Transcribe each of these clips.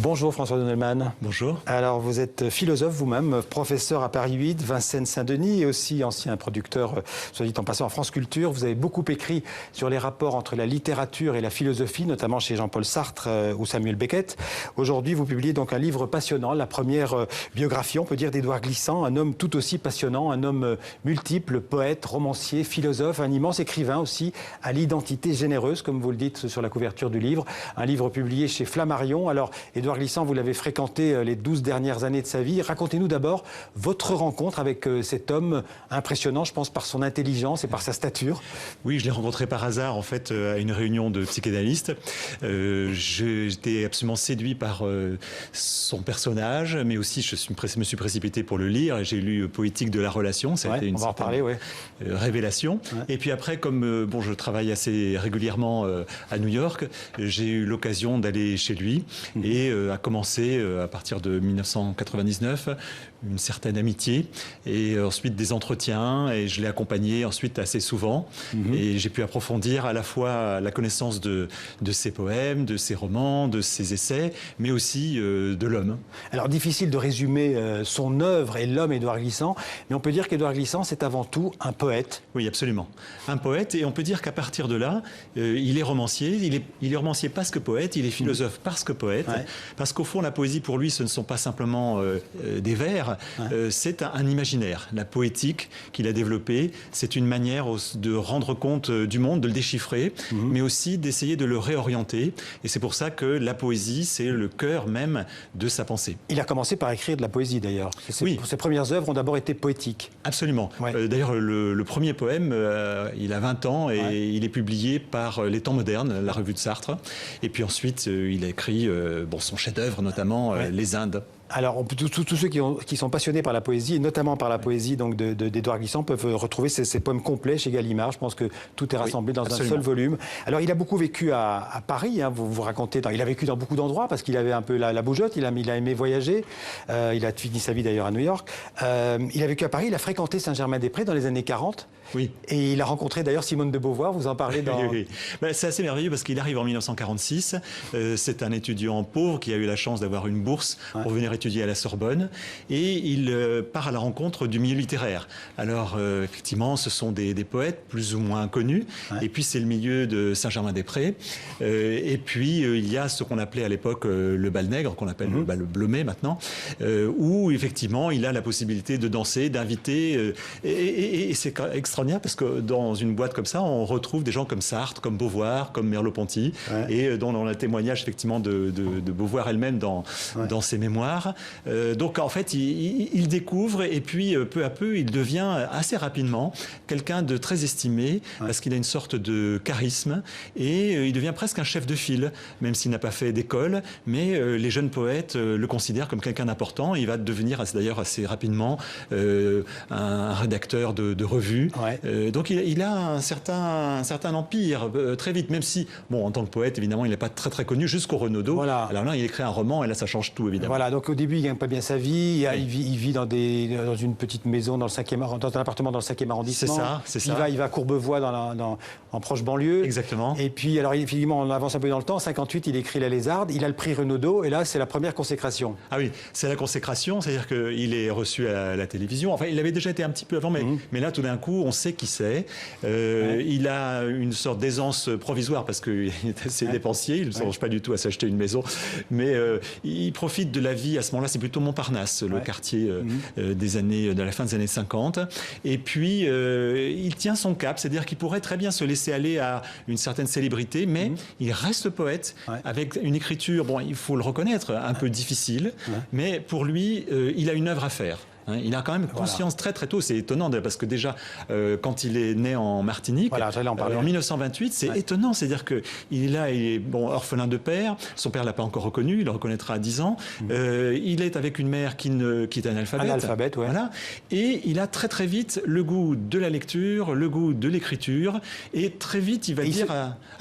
Bonjour François Donelman. Bonjour. Alors vous êtes philosophe vous-même, professeur à Paris 8, Vincennes-Saint-Denis et aussi ancien producteur, soit dit en passant, en France Culture. Vous avez beaucoup écrit sur les rapports entre la littérature et la philosophie, notamment chez Jean-Paul Sartre ou Samuel Beckett. Aujourd'hui, vous publiez donc un livre passionnant, la première biographie, on peut dire, d'Édouard Glissant, un homme tout aussi passionnant, un homme multiple, poète, romancier, philosophe, un immense écrivain aussi, à l'identité généreuse, comme vous le dites sur la couverture du livre. Un livre publié chez Flammarion. Alors, Édouard Glissant, vous l'avez fréquenté les 12 dernières années de sa vie. Racontez-nous d'abord votre rencontre avec cet homme impressionnant, je pense, par son intelligence et par sa stature. Oui, je l'ai rencontré par hasard, en fait, à une réunion de psychanalystes. J'étais absolument séduit par son personnage, mais aussi je me suis précipité pour le lire et j'ai lu Poétique de la relation. Ça a été une révélation. Ouais. Et puis après, comme je travaille assez régulièrement à New York, j'ai eu l'occasion d'aller chez lui et a commencé à partir de 1999 une certaine amitié et ensuite des entretiens et je l'ai accompagné ensuite assez souvent et j'ai pu approfondir à la fois la connaissance de ses poèmes, de ses romans, de ses essais, mais aussi de l'homme. Alors difficile de résumer son œuvre et l'homme Édouard Glissant, mais on peut dire qu'Édouard Glissant c'est avant tout un poète. Oui, absolument. Un poète, et on peut dire qu'à partir de là, il est romancier. Il est romancier parce que poète, il est philosophe parce que poète, parce qu'au fond la poésie pour lui ce ne sont pas simplement des vers, c'est un imaginaire. La poétique qu'il a développée, c'est une manière de rendre compte du monde, de le déchiffrer, mais aussi d'essayer de le réorienter. Et c'est pour ça que la poésie, c'est le cœur même de sa pensée. Il a commencé par écrire de la poésie d'ailleurs. Oui. Ses premières œuvres ont d'abord été poétiques. Absolument. Ouais. D'ailleurs, le premier poème, il a 20 ans et il est publié par Les Temps modernes, la revue de Sartre. Et puis ensuite, il a écrit son chef-d'œuvre, notamment Les Indes. Alors, tous ceux qui sont passionnés par la poésie, et notamment par la poésie d'Édouard Glissant, peuvent retrouver ces poèmes complets chez Gallimard. Je pense que tout est rassemblé dans un seul volume. Alors, il a beaucoup vécu à Paris. Hein, vous racontez, il a vécu dans beaucoup d'endroits parce qu'il avait un peu la bougeotte. Il a aimé voyager. Il a fini sa vie d'ailleurs à New York. Il a vécu à Paris. Il a fréquenté Saint-Germain-des-Prés dans les années 40. Oui. Et il a rencontré d'ailleurs Simone de Beauvoir. Vous en parlez dans... Oui. Ben, c'est assez merveilleux parce qu'il arrive en 1946. C'est un étudiant pauvre qui a eu la chance d'avoir une bourse pour venir étudier à la Sorbonne et il part à la rencontre du milieu littéraire. Alors effectivement ce sont des poètes plus ou moins connus et puis c'est le milieu de Saint-Germain-des-Prés et puis il y a ce qu'on appelait à l'époque le bal nègre, qu'on appelle le bal bleumet maintenant, où effectivement il a la possibilité de danser, d'inviter et c'est extraordinaire parce que dans une boîte comme ça on retrouve des gens comme Sartre, comme Beauvoir, comme Merleau-Ponty et dont on a témoignage effectivement de Beauvoir elle-même dans ses mémoires. Donc en fait il découvre et puis peu à peu il devient assez rapidement quelqu'un de très estimé parce qu'il a une sorte de charisme et il devient presque un chef de file, même s'il n'a pas fait d'école, mais les jeunes poètes le considèrent comme quelqu'un d'important. Il va devenir d'ailleurs assez rapidement un rédacteur de revues. Donc il a un certain empire très vite, même si en tant que poète évidemment il n'est pas très connu jusqu'au Renaudot. Voilà. Alors là il écrit un roman et là ça change tout évidemment. Voilà, donc au début il gagne pas bien sa vie, il vit dans une petite maison dans un appartement dans le 5e arrondissement. C'est ça. Il va à Courbevoie en proche banlieue. Exactement. Et puis alors effectivement on avance un peu dans le temps, en 58 il écrit La Lézarde, il a le prix Renaudot et là c'est la première consécration. Ah oui, c'est la consécration, c'est-à-dire qu'il est reçu à la télévision. Enfin il avait déjà été un petit peu avant, mais là tout d'un coup on sait qui c'est. Il a une sorte d'aisance provisoire parce qu'il est assez dépensier, il ne songe pas du tout à s'acheter une maison, mais il profite de la vie à ce moment-là, c'est plutôt Montparnasse, le quartier de la fin des années 50. Et puis, il tient son cap, c'est-à-dire qu'il pourrait très bien se laisser aller à une certaine célébrité, mais il reste poète avec une écriture, il faut le reconnaître, un peu difficile, mais pour lui, il a une œuvre à faire. Il a quand même conscience très tôt, c'est étonnant parce que déjà quand il est né en Martinique, en 1928, c'est étonnant, c'est-à-dire qu'il est orphelin de père, son père l'a pas encore reconnu, il le reconnaîtra à 10 ans, il est avec une mère qui est analphabète, voilà, et il a très vite le goût de la lecture, le goût de l'écriture, et très vite il va dire...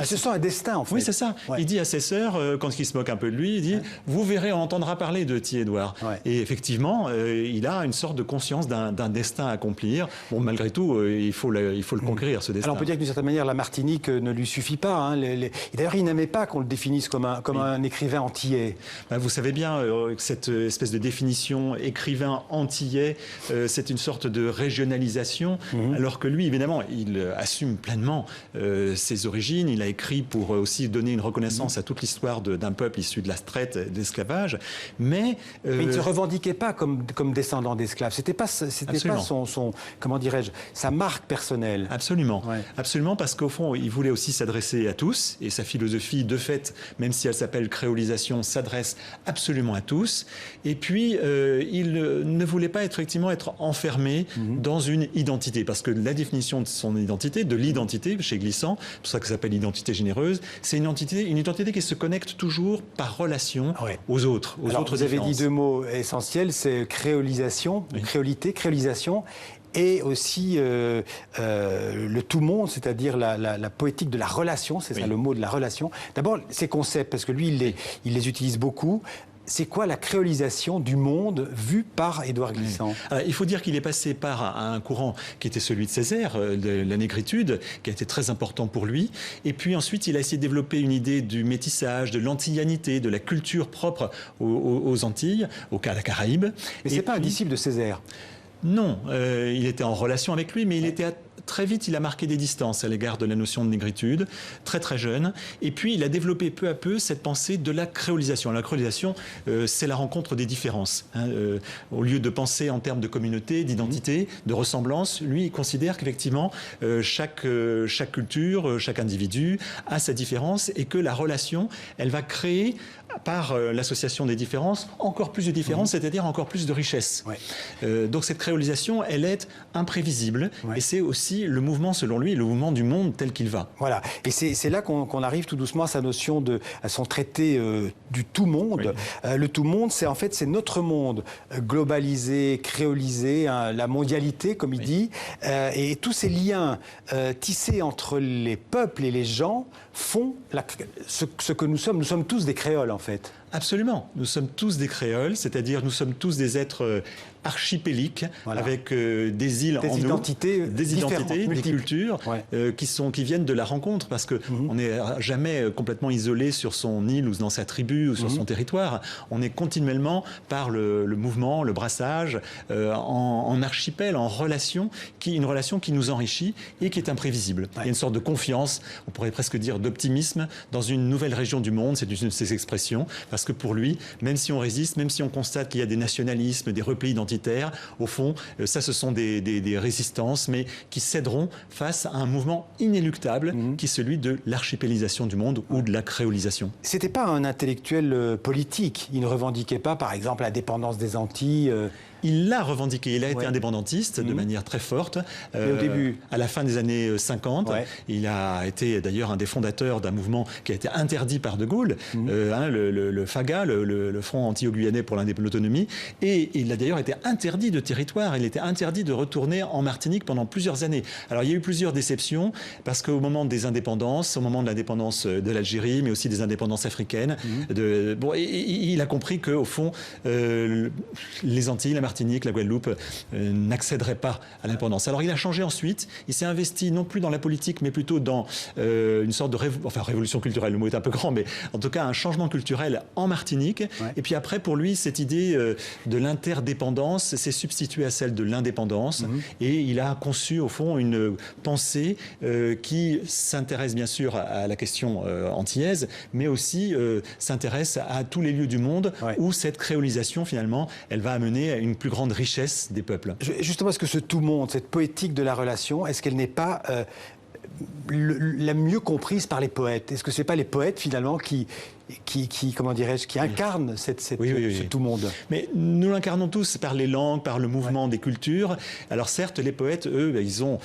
Ce sent un destin en fait. Oui, c'est ça. Il dit à ses sœurs, quand il se moque un peu de lui, il dit « Vous verrez, on entendra parler de Ti Édouard ». Et effectivement, il a une sorte de conscience d'un destin à accomplir. Bon, malgré tout, il faut le conquérir, ce destin. Alors on peut dire que d'une certaine manière, la Martinique ne lui suffit pas. Hein. D'ailleurs, il n'aimait pas qu'on le définisse comme un écrivain antillais. Ben, vous savez bien que cette espèce de définition écrivain antillais, c'est une sorte de régionalisation, alors que lui, évidemment, il assume pleinement ses origines. Il a écrit pour aussi donner une reconnaissance à toute l'histoire d'un peuple issu de la traite, de l'esclavage. Mais il ne se revendiquait pas comme descendant d'esclaves. C'était pas son comment dirais-je, sa marque personnelle. Absolument. Ouais. Absolument, parce qu'au fond, il voulait aussi s'adresser à tous. Et sa philosophie, de fait, même si elle s'appelle créolisation, s'adresse absolument à tous. Et puis, il ne voulait pas effectivement être enfermé dans une identité. Parce que la définition de son identité, de l'identité chez Glissant, c'est pour ça que ça s'appelle identité généreuse, c'est une identité qui se connecte toujours par relation aux autres. Alors, vous avez dit deux mots essentiels, c'est créolisation, créolisation, et aussi le tout monde, c'est-à-dire la poétique de la relation, c'est ça le mot de la relation. D'abord, ces concepts, parce que lui, il les utilise beaucoup. C'est quoi la créolisation du monde vu par Édouard Glissant? Alors, il faut dire qu'il est passé par un courant qui était celui de Césaire, de la négritude, qui a été très important pour lui. Et puis ensuite, il a essayé de développer une idée du métissage, de l'antillanité, de la culture propre aux Antilles, à la Caraïbe. Mais ce n'est pas un disciple de Césaire? Non, il était en relation avec lui, mais il était très vite, il a marqué des distances à l'égard de la notion de négritude, très très jeune. Et puis, il a développé peu à peu cette pensée de la créolisation. La créolisation, c'est la rencontre des différences. Au lieu de penser en termes de communauté, d'identité, de ressemblance, lui, il considère qu'effectivement, chaque culture, chaque individu a sa différence et que la relation, elle va créer par l'association des différences, encore plus de différences, c'est-à-dire encore plus de richesse. Donc cette créolisation, elle est imprévisible et c'est aussi le mouvement, selon lui, le mouvement du monde tel qu'il va. Voilà, et c'est là qu'on arrive tout doucement à sa notion à son traité du tout monde. Le tout monde, c'est notre monde globalisé, créolisé, la mondialité, comme il dit, et tous ces liens tissés entre les peuples et les gens font ce que nous sommes. Nous sommes tous des créoles, en fait. Absolument. Nous sommes tous des créoles, c'est-à-dire nous sommes tous des êtres archipéliques, avec des îles en nous, des identités, des cultures qui viennent de la rencontre, parce qu'on n'est jamais complètement isolé sur son île ou dans sa tribu ou sur son territoire. On est continuellement par le mouvement, le brassage, en archipel, en relation, une relation qui nous enrichit et qui est imprévisible. Il y a une sorte de confiance, on pourrait presque dire d'optimisme, dans une nouvelle région du monde, c'est une de ses expressions, parce que pour lui, même si on résiste, même si on constate qu'il y a des nationalismes, des replis identitaires, au fond, ça ce sont des résistances, mais qui céderont face à un mouvement inéluctable qui est celui de l'archipélisation du monde ou de la créolisation. C'était pas un intellectuel politique, il ne revendiquait pas par exemple l'indépendance des Antilles Il l'a revendiqué, il a été indépendantiste de manière très forte. Au début. À la fin des années 50, il a été d'ailleurs un des fondateurs d'un mouvement qui a été interdit par De Gaulle, le FAGA, le Front anti-guyanais pour l'autonomie, et il a d'ailleurs été interdit de territoire, il était interdit de retourner en Martinique pendant plusieurs années. Alors il y a eu plusieurs déceptions, parce qu'au moment des indépendances, au moment de l'indépendance de l'Algérie, mais aussi des indépendances africaines, il a compris qu'au fond, les Antilles, la Martinique, la Guadeloupe n'accéderaient pas à l'indépendance. Alors il a changé ensuite, il s'est investi non plus dans la politique, mais plutôt dans une sorte de révolution culturelle, le mot est un peu grand, mais en tout cas un changement culturel en Martinique. Et puis après, pour lui, cette idée de l'interdépendance s'est substituée à celle de l'indépendance, et il a conçu au fond une pensée qui s'intéresse bien sûr à la question antillaise, mais aussi s'intéresse à tous les lieux du monde où cette créolisation finalement, elle va amener à une plus grande richesse des peuples. Justement, est-ce que ce tout monde, cette poétique de la relation, est-ce qu'elle n'est pas la mieux comprise par les poètes? Est-ce que ce n'est pas les poètes finalement qui comment dirais-je, qui incarne ce tout monde? Mais nous l'incarnons tous par les langues, par le mouvement des cultures. Alors certes, les poètes, eux, ils ont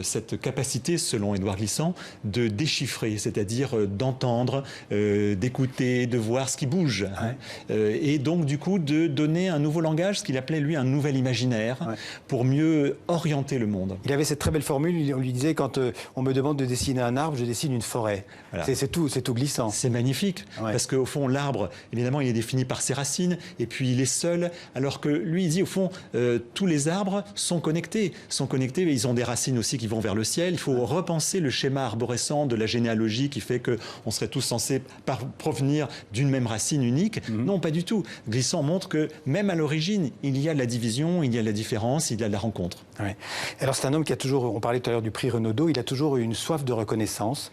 cette capacité, selon Édouard Glissant, de déchiffrer, c'est-à-dire d'entendre, d'écouter, de voir ce qui bouge. Et donc, du coup, de donner un nouveau langage, ce qu'il appelait, lui, un nouvel imaginaire, pour mieux orienter le monde. Il avait cette très belle formule, on lui disait, quand on me demande de dessiner un arbre, je dessine une forêt. Voilà. C'est tout Glissant. C'est magnifique. Parce qu'au fond, l'arbre, évidemment, il est défini par ses racines, et puis il est seul, alors que lui, il dit, au fond, tous les arbres sont connectés, mais ils ont des racines aussi qui vont vers le ciel. Il faut repenser le schéma arborescent de la généalogie qui fait qu'on serait tous censés provenir d'une même racine unique. Non, pas du tout. Glissant montre que même à l'origine, il y a de la division, il y a de la différence, il y a de la rencontre. Ouais. Alors c'est un homme qui a toujours, on parlait tout à l'heure du prix Renaudot, il a toujours eu une soif de reconnaissance.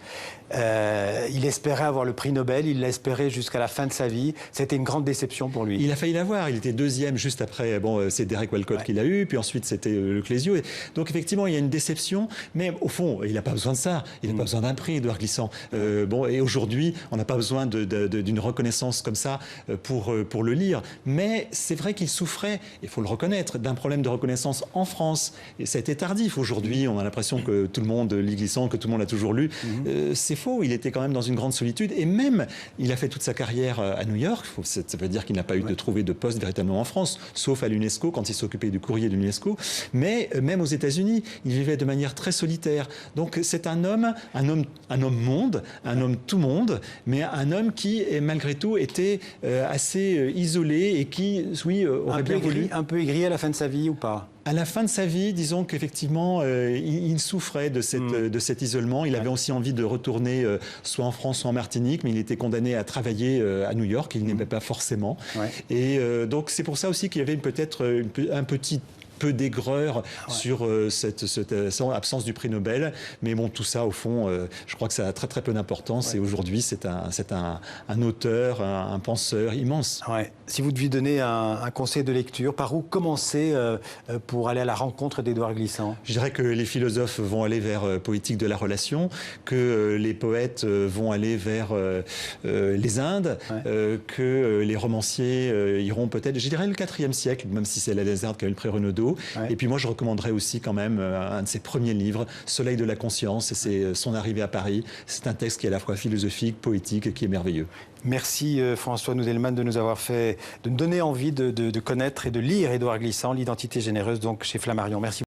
Il espérait avoir le prix Nobel, il l'a espéré jusqu'à la fin de sa vie. C'était une grande déception pour lui. Il a failli l'avoir, il était deuxième juste après, c'est Derek Walcott qui l'a eu, puis ensuite c'était Le Clésio. Donc effectivement, il y a une déception, mais au fond, il n'a pas besoin de ça, il n'a pas besoin d'un prix, Édouard Glissant. Et aujourd'hui, on n'a pas besoin d'une reconnaissance comme ça pour le lire. Mais c'est vrai qu'il souffrait, il faut le reconnaître, d'un problème de reconnaissance en France. Et ça a été tardif. Aujourd'hui, on a l'impression que tout le monde lit Glissant, que tout le monde l'a toujours lu. C'est faux, il était quand même dans une grande solitude. Et même, il a fait toute sa carrière à New York. Ça veut dire qu'il n'a pas eu de trouver de poste véritablement en France, sauf à l'UNESCO, quand il s'occupait du courrier de l'UNESCO. Mais même aux États-Unis, il vivait de manière très solitaire. Donc c'est un homme monde, un homme tout monde, mais un homme qui, malgré tout, était assez isolé et qui, oui, aurait bien voulu... Un peu aigri à la fin de sa vie ou pas? À la fin de sa vie, disons qu'effectivement, il souffrait de cet isolement. Il avait aussi envie de retourner soit en France, soit en Martinique, mais il était condamné à travailler à New York. Il n'aimait pas forcément. Et donc, c'est pour ça aussi qu'il y avait peut-être un petit peu d'aigreur sur cette absence du prix Nobel. Mais bon, tout ça, au fond, je crois que ça a très très peu d'importance. Et aujourd'hui, c'est un auteur, un penseur immense. Si vous deviez donner un conseil de lecture, par où commencer pour aller à la rencontre d'Édouard Glissant? Je dirais que les philosophes vont aller vers Poétique de la relation, que les poètes vont aller vers les Indes, que les romanciers iront peut-être, je dirais, le IVe siècle, même si c'est la Lézarde qui a eu le prix Renaudot. Et puis moi, je recommanderais aussi quand même un de ses premiers livres, Soleil de la conscience, et c'est son arrivée à Paris. C'est un texte qui est à la fois philosophique, poétique, et qui est merveilleux. Merci François Noudelman de nous donner envie de connaître et de lire Édouard Glissant, L'identité généreuse, donc chez Flammarion. Merci.